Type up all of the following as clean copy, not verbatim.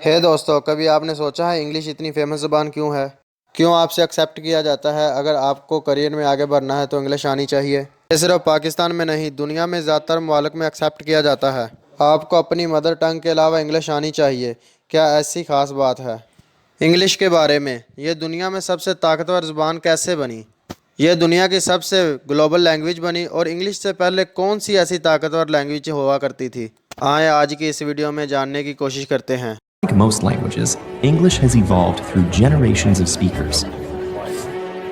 हे दोस्तों, कभी आपने सोचा है इंग्लिश इतनी फेमस ज़ुबान क्यों है? क्यों आपसे एक्सेप्ट किया जाता है? अगर आपको करियर में आगे बढ़ना है तो इंग्लिश आनी चाहिए। ये सिर्फ पाकिस्तान में नहीं, दुनिया में ज़्यादातर ममालिक में एक्सेप्ट किया जाता है। आपको अपनी मदर टंग के अलावा इंग्लिश आनी चाहिए। क्या ऐसी खास बात है इंग्लिश के बारे में? ये दुनिया में सबसे ताकतवर ज़ुबान कैसे बनी? यह दुनिया की सबसे ग्लोबल लैंग्वेज बनी और इंग्लिश से पहले कौन सी ऐसी ताकतवर लैंग्वेज हुआ करती थी? आए आज की इस वीडियो में जानने की कोशिश करते हैं। Like most languages, English has evolved through generations of speakers.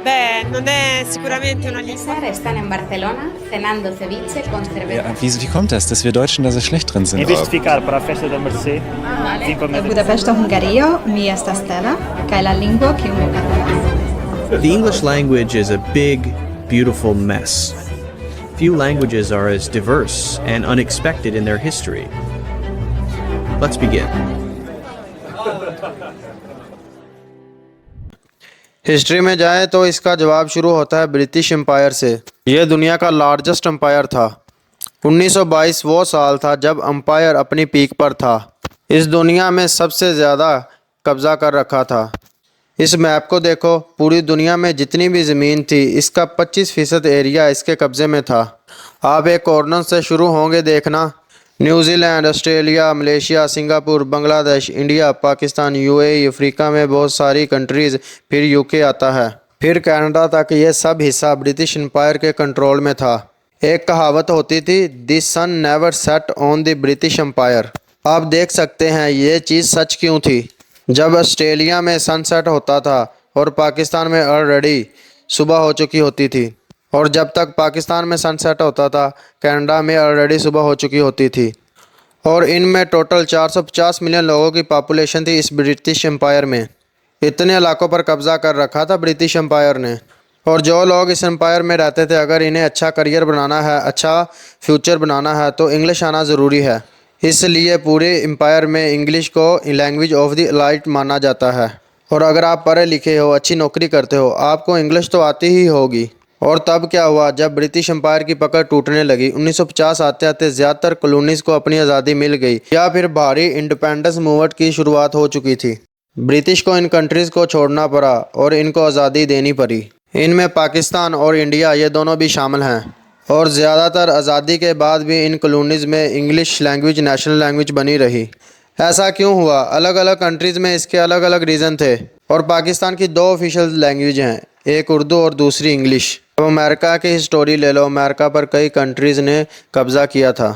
Beh, non è sicuramente una lingua. Sera están en Barcelona cenando ceviche con cerveza. Ja, wie kommt das, dass wir Deutschen da so schlecht drin sind? Em vez de ficar para a festa da Mercê, vim para A Madrid. Budapest, a Hungaria, mi esta Stella, kaj la lingvo, kiu mi parolas. The English language is a big, beautiful mess. Few languages are as diverse and unexpected in their history. Let's begin. History में जाएं तो इसका जवाब शुरू होता है British empire से। यह दुनिया का लार्जेस्ट एम्पायर था। 1922 वो साल था जब एम्पायर अपनी पीक पर था। इस दुनिया में सबसे ज़्यादा कब्ज़ा कर रखा था। इस मैप को देखो, पूरी दुनिया में जितनी भी ज़मीन थी इसका 25% एरिया इसके कब्ज़े में था। आप एक कॉर्नर से शुरू होंगे देखना। New Zealand, Australia, Malaysia, Singapore, Bangladesh, India, Pakistan, UAE, Africa में बहुत सारी कंट्रीज़, फिर यूके आता है, फिर कनाडा तक। ये सब हिस्सा ब्रिटिश एम्पायर के कंट्रोल में था। एक कहावत होती थी, the sun never set on the British empire. आप देख सकते हैं ये चीज़ सच क्यों थी। जब ऑस्ट्रेलिया में सनसेट होता था और पाकिस्तान में ऑलरेडी सुबह हो चुकी होती थी, और जब तक पाकिस्तान में सनसेट होता था कनाडा में ऑलरेडी सुबह हो चुकी होती थी। और इनमें टोटल 450 मिलियन लोगों की पॉपुलेशन थी इस ब्रिटिश एम्पायर में। इतने इलाकों पर कब्ज़ा कर रखा था ब्रिटिश एम्पायर ने। और जो लोग इस एम्पायर में रहते थे, अगर इन्हें अच्छा करियर बनाना है, अच्छा फ्यूचर बनाना है तो इंग्लिश आना ज़रूरी है। इसलिए पूरे एम्पायर में इंग्लिश को लैंग्वेज ऑफ द एलाइट माना जाता है। और अगर आप पढ़े लिखे हो, अच्छी नौकरी करते हो, आपको इंग्लिश तो आती ही होगी। और तब क्या हुआ, जब ब्रिटिश एम्पायर की पकड़ टूटने लगी, 1950 आते आते ज़्यादातर कॉलोनीज़ को अपनी आज़ादी मिल गई या फिर भारी इंडिपेंडेंस मूवमेंट की शुरुआत हो चुकी थी। ब्रिटिश को इन कंट्रीज़ को छोड़ना पड़ा और इनको आज़ादी देनी पड़ी। इनमें पाकिस्तान और इंडिया ये दोनों भी शामिल हैं। और ज़्यादातर आज़ादी के बाद भी इन कॉलोनीज़ में इंग्लिश लैंग्वेज नेशनल लैंग्वेज बनी रही। ऐसा क्यों हुआ? अलग अलग कंट्रीज़ में इसके अलग अलग रीज़न थे। और पाकिस्तान की 2 ऑफिशियल लैंग्वेज हैं, एक उर्दू और दूसरी इंग्लिश। अब अमेरिका की हिस्टोरी ले लो, अमेरिका पर कई कंट्रीज़ ने कब्ज़ा किया था,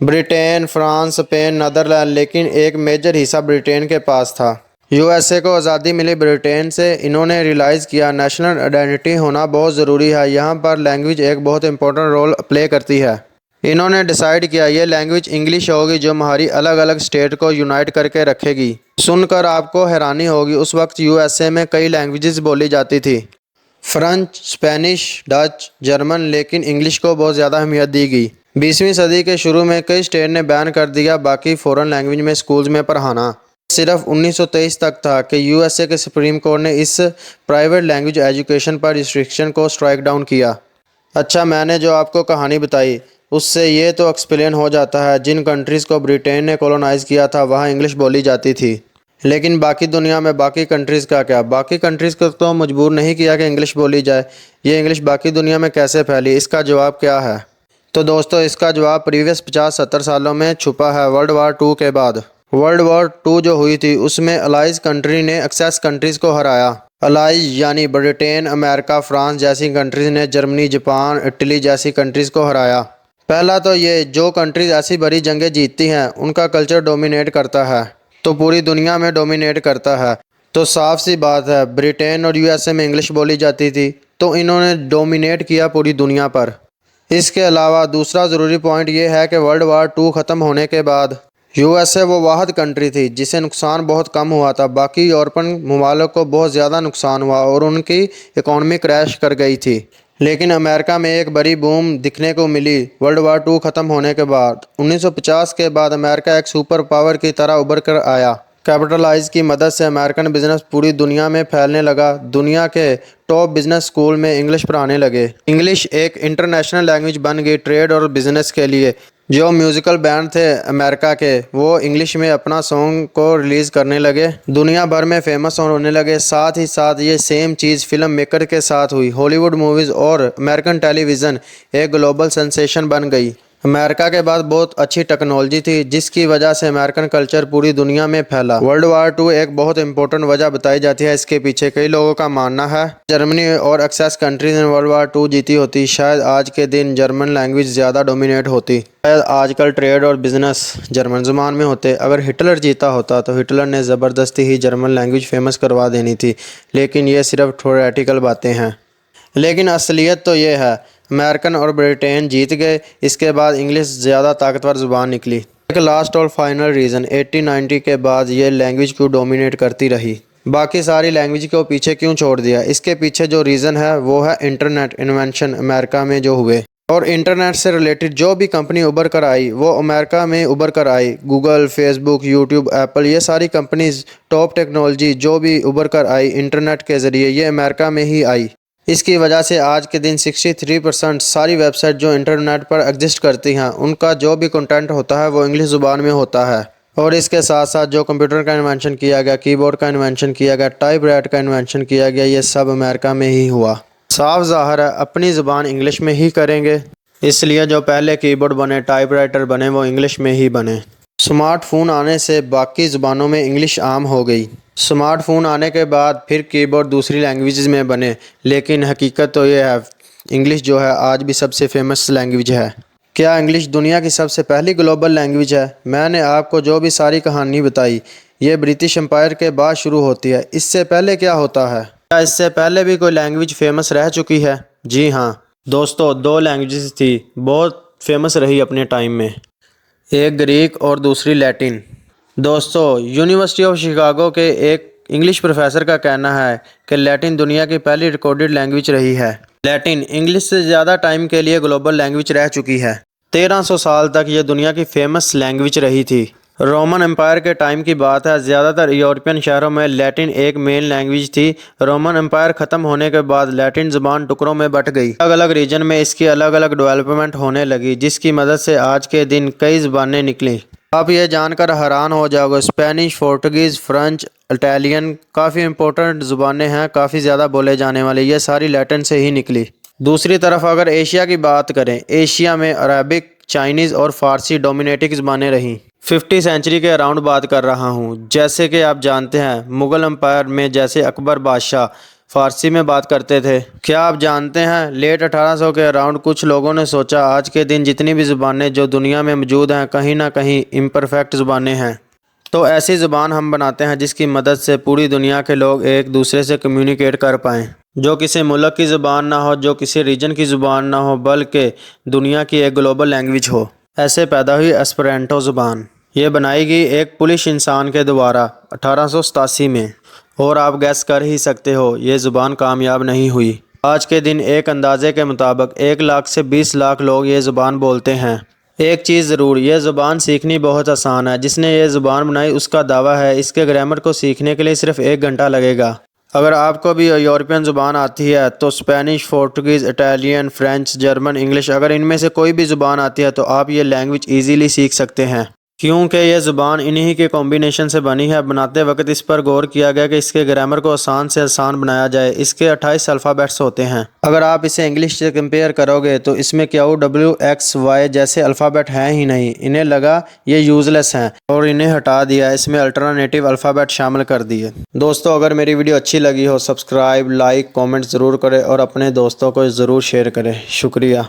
ब्रिटेन, फ्रांस, स्पेन, नीदरलैंड, लेकिन एक मेजर हिस्सा ब्रिटेन के पास था। यूएसए को आज़ादी मिली ब्रिटेन से। इन्होंने रियलाइज़ किया नेशनल आइडेंटिटी होना बहुत ज़रूरी है, यहाँ पर लैंग्वेज एक बहुत इंपॉर्टेंट रोल प्ले करती है। इन्होंने डिसाइड किया ये लैंग्वेज इंग्लिश होगी जो हमारी अलग अलग स्टेट को यूनाइट करके रखेगी। सुनकर आपको हैरानी होगी, उस वक्त यूएसए में कई लैंग्वेजेस बोली जाती थी, फ्रेंच, स्पेनिश, डच, जर्मन, लेकिन इंग्लिश को बहुत ज़्यादा अहमियत दी गई। 20वीं सदी के शुरू में कई स्टेट ने बैन कर दिया बाकी फ़ॉरेन लैंग्वेज में स्कूल्स में पढ़ाना। सिर्फ 1923 तक था कि यूएसए के सुप्रीम कोर्ट ने इस प्राइवेट लैंग्वेज एजुकेशन पर रिस्ट्रिक्शन को स्ट्राइक डाउन किया। अच्छा, मैंने जो आपको कहानी बताई उससे ये तो एक्सप्लेन हो जाता है, जिन कंट्रीज़ को ब्रिटेन ने कॉलोनाइज़ किया था वहाँ इंग्लिश बोली जाती थी, लेकिन बाकी दुनिया में बाकी कंट्रीज़ का क्या? बाकी कंट्रीज़ को तो मजबूर नहीं किया कि इंग्लिश बोली जाए। ये इंग्लिश बाकी दुनिया में कैसे फैली? इसका जवाब क्या है? तो दोस्तों, इसका जवाब प्रीवियस 50-70 सालों में छुपा है। वर्ल्ड वार 2 के बाद, वर्ल्ड वार 2 जो हुई थी उसमें अलाइज कंट्री ने एक्सेस कंट्रीज़ को हराया। अलाइज यानी ब्रिटेन, अमेरिका, फ्रांस जैसी कंट्रीज़ ने जर्मनी, जापान, इटली जैसी कंट्रीज़ को हराया। पहला तो ये, जो कंट्रीज़ ऐसी बड़ी जंगें जीतती हैं उनका कल्चर डोमिनेट करता है तो पूरी दुनिया में डोमिनेट करता है। तो साफ सी बात है, ब्रिटेन और यूएसए में इंग्लिश बोली जाती थी तो इन्होंने डोमिनेट किया पूरी दुनिया पर। इसके अलावा दूसरा ज़रूरी पॉइंट ये है कि वर्ल्ड वार 2 ख़त्म होने के बाद यूएसए वो वाहिद कंट्री थी जिसे नुकसान बहुत कम हुआ था। बाकी यूरोपियन ममालिक को बहुत ज़्यादा नुकसान हुआ और उनकी इकॉनमी क्रैश कर गई थी। लेकिन अमेरिका में एक बड़ी बूम दिखने को मिली वर्ल्ड वार 2 ख़त्म होने के बाद। 1950 के बाद अमेरिका एक सुपर पावर की तरह उभर कर आया। कैपिटलाइज की मदद से अमेरिकन बिजनेस पूरी दुनिया में फैलने लगा। दुनिया के टॉप बिजनेस स्कूल में इंग्लिश पढ़ाने लगे। इंग्लिश एक इंटरनेशनल लैंग्वेज बन गई ट्रेड और बिजनेस के लिए। जो म्यूज़िकल बैंड थे अमेरिका के, वो इंग्लिश में अपना सॉन्ग को रिलीज़ करने लगे, दुनिया भर में फेमस होने लगे। साथ ही साथ ये सेम चीज़ फिल्म मेकर के साथ हुई। हॉलीवुड मूवीज़ और अमेरिकन टेलीविज़न एक ग्लोबल सेंसेशन बन गई। अमेरिका के बाद बहुत अच्छी टेक्नोलॉजी थी, जिसकी वजह से अमेरिकन कल्चर पूरी दुनिया में फैला। वर्ल्ड वार 2 एक बहुत इंपॉर्टेंट वजह बताई जाती है इसके पीछे। कई लोगों का मानना है जर्मनी और एक्सेस कंट्रीज ने वर्ल्ड वार 2 जीती होती, शायद आज के दिन जर्मन लैंग्वेज ज़्यादा डोमिनेट होती, शायद आजकल ट्रेड और बिजनेस जर्मन ज़ुबान में होते। अगर हिटलर जीता होता तो हिटलर ने ज़बरदस्ती ही जर्मन लैंग्वेज फेमस करवा देनी थी, लेकिन ये सिर्फ थ्योरेटिकल बातें हैं। लेकिन असलियत तो ये है, अमेरिकन और ब्रिटेन जीत गए। इसके बाद इंग्लिश ज़्यादा ताकतवर ज़ुबान निकली। एक लास्ट और फाइनल रीज़न 1890 के बाद ये लैंग्वेज क्यों डोमिनेट करती रही, बाकी सारी लैंग्वेज को पीछे क्यों छोड़ दिया। इसके पीछे जो रीज़न है वो है इंटरनेट इन्वेंशन अमेरिका में जो हुए, और इंटरनेट से रिलेटेड जो भी कंपनी उभर कर आई वो अमेरिका में उभर कर आई। गूगल, फेसबुक, यूट्यूब, एप्पल, ये सारी कंपनीज टॉप टेक्नोलॉजी जो भी उभर कर आई इंटरनेट के ज़रिए, ये अमेरिका में ही आई। इसकी वजह से आज के दिन 63% सारी वेबसाइट जो इंटरनेट पर एग्जिस्ट करती हैं, उनका जो भी कंटेंट होता है वो इंग्लिश ज़ुबान में होता है। और इसके साथ साथ जो कंप्यूटर का इन्वेंशन किया गया, कीबोर्ड का इन्वेंशन किया गया, टाइपराइटर का इन्वेंशन किया गया, ये सब अमेरिका में ही हुआ। साफ ज़ाहिर है अपनी ज़ुबान इंग्लिश में ही करेंगे, इसलिए जो पहले कीबोर्ड बने, टाइपराइटर बने, वो इंग्लिश में ही बने। स्मार्टफोन आने से बाकी ज़ुबानों में इंग्लिश आम हो गई। स्मार्टफोन आने के बाद फिर कीबोर्ड दूसरी लैंग्वेजेस में बने, लेकिन हकीकत तो ये है इंग्लिश जो है आज भी सबसे फेमस लैंग्वेज है। क्या इंग्लिश दुनिया की सबसे पहली ग्लोबल लैंग्वेज है? मैंने आपको जो भी सारी कहानी बताई ये ब्रिटिश एम्पायर के बाद शुरू होती है। इससे पहले क्या होता है? क्या इससे पहले भी कोई लैंग्वेज फेमस रह चुकी है? जी हाँ दोस्तों, 2 लैंग्वेजेस थी, बहुत फेमस रही अपने टाइम में, एक ग्रीक और दूसरी लैटिन। दोस्तों, यूनिवर्सिटी ऑफ शिकागो के एक इंग्लिश प्रोफेसर का कहना है कि लैटिन दुनिया की पहली रिकॉर्डेड लैंग्वेज रही है। लैटिन इंग्लिश से ज़्यादा टाइम के लिए ग्लोबल लैंग्वेज रह चुकी है। 1300 साल तक ये दुनिया की फेमस लैंग्वेज रही थी। रोमन एम्पायर के टाइम की बात है, ज़्यादातर यूरोपियन शहरों में लैटिन एक मेन लैंग्वेज थी। रोमन एम्पायर ख़त्म होने के बाद लैटिन ज़ुबान टुकड़ों में बट गई। अलग अलग रीजन में इसकी अलग अलग डेवलपमेंट होने लगी, जिसकी मदद से आज के दिन कई ज़ुबानें निकली। आप ये जानकर हैरान हो जाओगे, स्पेनिश, पोर्टुगीज़, फ्रेंच, इटालियन काफ़ी इंपॉर्टेंट ज़ुबानें हैं, काफ़ी ज़्यादा बोले जाने वाली, ये सारी लैटिन से ही निकली। दूसरी तरफ अगर एशिया की बात करें, एशिया में अरबिक, चाइनीज़ और फ़ारसी डोमिनेटिंग ज़ुबानें रहीं। 50 सेंचुरी के अराउंड बात कर रहा हूँ। जैसे कि आप जानते हैं मुग़ल एम्पायर में जैसे अकबर बादशाह फ़ारसी में बात करते थे। क्या आप जानते हैं लेट 1800 के अराउंड कुछ लोगों ने सोचा आज के दिन जितनी भी ज़ुबानें जो दुनिया में मौजूद हैं कहीं ना कहीं इम्परफेक्ट ज़ुबानें हैं, तो ऐसी ज़ुबान हम बनाते हैं जिसकी मदद से पूरी दुनिया के लोग एक दूसरे से कम्युनिकेट कर पाएँ, जो किसी मुल्क की ज़ुबान ना हो, जो किसी रीजन की ज़ुबान ना हो, बल्कि दुनिया की एक ग्लोबल लैंग्वेज हो। ऐसे पैदा हुई एस्पेरेंटो ज़ुबान। ये बनाई गई एक पुलिश इंसान के द्वारा 1887 में, और आप गैस कर ही सकते हो ये ज़ुबान कामयाब नहीं हुई। आज के दिन एक अंदाजे के मुताबिक 1 लाख से 20 लाख लोग ये ज़ुबान बोलते हैं। एक चीज़ ज़रूर, ये ज़ुबान सीखनी बहुत आसान है। जिसने ये ज़ुबान बनाई उसका दावा है इसके ग्रामर को सीखने के लिए सिर्फ 1 घंटा लगेगा। अगर आपको भी यूरोपियन ज़ुबान आती है तो Spanish, Portuguese, Italian, French, German, English, अगर इनमें से कोई भी ज़ुबान आती है तो आप ये लैंग्वेज ईजीली सीख सकते हैं, क्योंकि ये ज़ुबान इन्हीं के कॉम्बिनेशन से बनी है। बनाते वक्त इस पर गौर किया गया कि इसके ग्रामर को आसान से आसान बनाया जाए। इसके 28 अल्फ़ाबेट्स होते हैं। अगर आप इसे इंग्लिश से कंपेयर करोगे तो इसमें क्यू, डब्ल्यू, एक्स, वाई जैसे अल्फ़ाबेट हैं ही नहीं। इन्हें लगा ये यूज़लेस हैं और इन्हें हटा दिया, इसमें अल्टरनेटिव अल्फ़ाबेट शामिल कर दिए। दोस्तों, अगर मेरी वीडियो अच्छी लगी हो सब्सक्राइब, लाइक, कॉमेंट ज़रूर करें और अपने दोस्तों को ज़रूर शेयर करें। शुक्रिया।